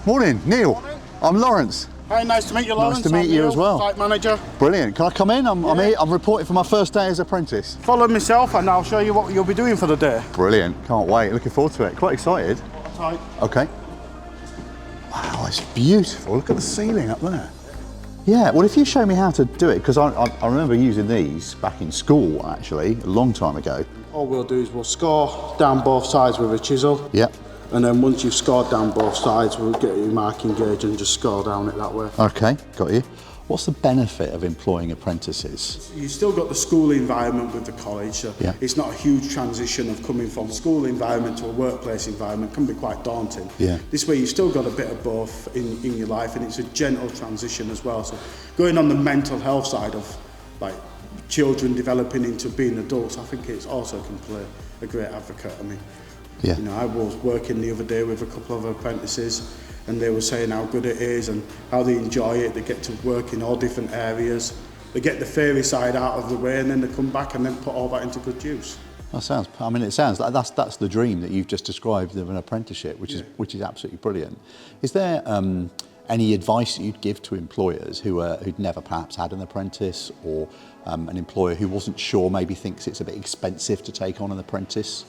Morning, Neil. Morning. I'm Laurence. Hi, nice to meet you, Laurence. Nice to meet you as well. Site manager. Brilliant. Can I come in? I'm here. I'm reporting for my first day as apprentice. Follow myself and I'll show you what you'll be doing for the day. Brilliant. Can't wait. Looking forward to it. Quite excited. Right. Okay. Wow, it's beautiful. Look at the ceiling up there. Yeah, well, if you show me how to do it, because I remember using these back in school, actually, a long time ago. All we'll do is we'll score down both sides with a chisel. Yep. And then once you've scored down both sides, we'll get your marking gauge and just score down it that way. Okay, got you. What's the benefit of employing apprentices? You've still got the school environment with the college, so yeah. It's not a huge transition of coming from school environment to a workplace environment. It can be quite daunting. Yeah. This way you've still got a bit of both in your life, and it's a gentle transition as well. So going on the mental health side of like children developing into being adults, I think it's also can play a great advocate. I mean, yeah. You know, I was working the other day with a couple of apprentices and they were saying how good it is and how they enjoy it. They get to work in all different areas. They get the theory side out of the way and then they come back and then put all that into good use. That sounds, I mean, it sounds like that's the dream that you've just described of an apprenticeship, which is absolutely brilliant. Is there any advice that you'd give to employers who'd never perhaps had an apprentice, or an employer who wasn't sure, maybe thinks it's a bit expensive to take on an apprentice?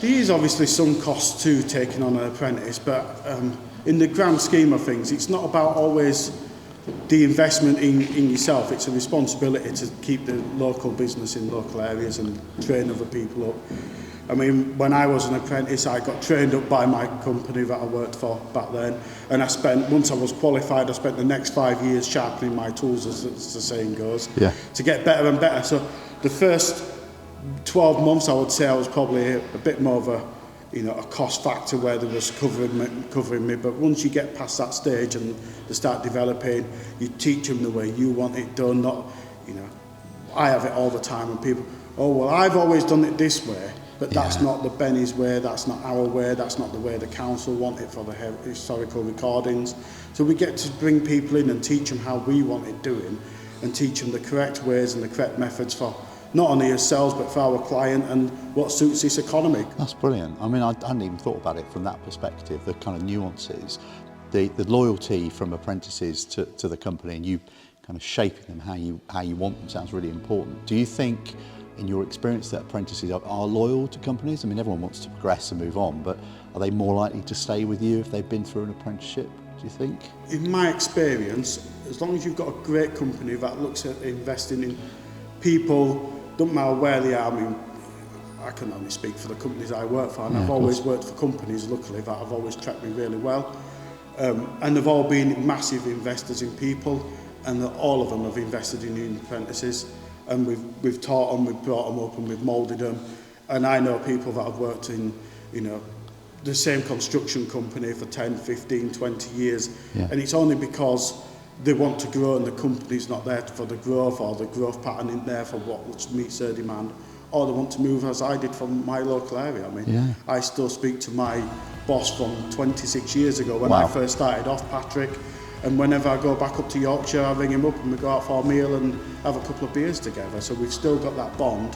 There is obviously some cost to taking on an apprentice, but in the grand scheme of things, it's not about always the investment in yourself. It's a responsibility to keep the local business in local areas and train other people up. I mean, when I was an apprentice, I got trained up by my company that I worked for back then, and once I was qualified, I spent the next 5 years sharpening my tools, as the saying goes, to get better and better. So the first 12 months, I would say I was probably a bit more of a cost factor where they was covering me. But once you get past that stage and they start developing, you teach them the way you want it done. Not, I have it all the time, and people, oh well, I've always done it this way, but that's not the Benney's way. That's not our way. That's not the way the council want it for the historical recordings. So we get to bring people in and teach them how we want it doing, and teach them the correct ways and the correct methods for not only ourselves but for our client and what suits this economy. That's brilliant. I mean, I hadn't even thought about it from that perspective, the kind of nuances, the loyalty from apprentices to the company, and you kind of shaping them how you want them sounds really important. Do you think, in your experience, that apprentices are loyal to companies? I mean, everyone wants to progress and move on, but are they more likely to stay with you if they've been through an apprenticeship, do you think? In my experience, as long as you've got a great company that looks at investing in people, don't matter where they are. I mean, I can only speak for the companies I work for, and I've always worked for companies, luckily, that have always treated me really well. And they've all been massive investors in people, and all of them have invested in new apprentices. And we've taught them, we've brought them up, and we've moulded them. And I know people that have worked in, the same construction company for 10, 15, 20 years. Yeah. And it's only because they want to grow and the company's not there for the growth, or the growth pattern isn't there for what meets their demand, or they want to move as I did from my local area. I mean, I still speak to my boss from 26 years ago when I first started off, Patrick, and whenever I go back up to Yorkshire, I ring him up and we go out for a meal and have a couple of beers together. So we've still got that bond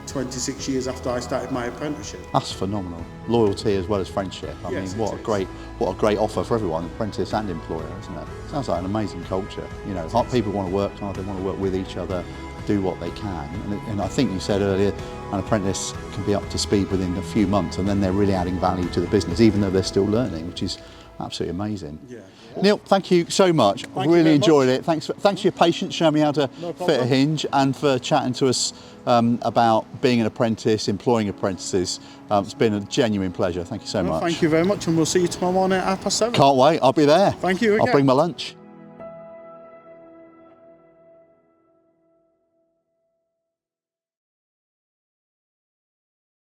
26 years after I started my apprenticeship. That's phenomenal. Loyalty as well as friendship. I mean, what a great offer for everyone, apprentice and employer, isn't it? Sounds like an amazing culture. People want to work hard, they want to work with each other, do what they can. And I think you said earlier, an apprentice can be up to speed within a few months, and then they're really adding value to the business, even though they're still learning, which is absolutely amazing. Yeah. Neil, thank you so much. I've really enjoyed it. Thanks for your patience, showing me how to fit a hinge, and for chatting to us about being an apprentice, employing apprentices. It's been a genuine pleasure. Thank you so much. Thank you very much, and we'll see you tomorrow morning at 7:30. Can't wait. I'll be there. Thank you again. I'll bring my lunch.